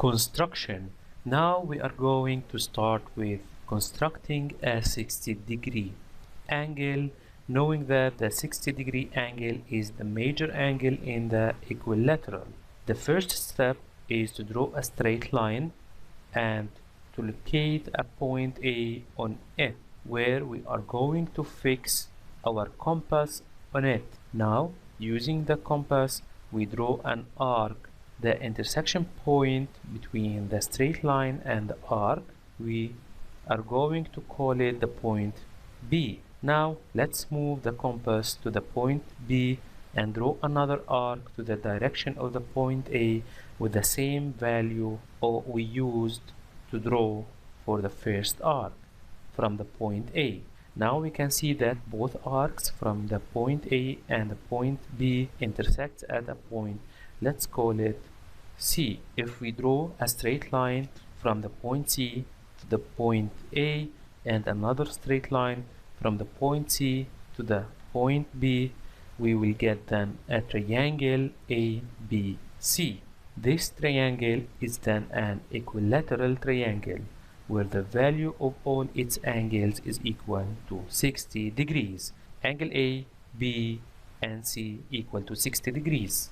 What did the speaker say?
Construction. Now we are going to start with constructing a 60-degree angle, knowing that the 60-degree angle is the major angle in the equilateral. The first step is to draw a straight line and to locate a point A on it, where we are going to fix our compass on it. Now, using the compass, we draw an arc. The intersection point between the straight line and the arc, we are going to call it the point B. Now, let's move the compass to the point B and draw another arc to the direction of the point A with the same value we used to draw for the first arc from the point A. Now we can see that both arcs from the point A and the point B intersect at a point. Let's call it C. If we draw a straight line from the point C to the point A and another straight line from the point C to the point B, we will get then a triangle ABC. This triangle is then an equilateral triangle where the value of all its angles is equal to 60 degrees. Angle A, B, and C equal to 60 degrees.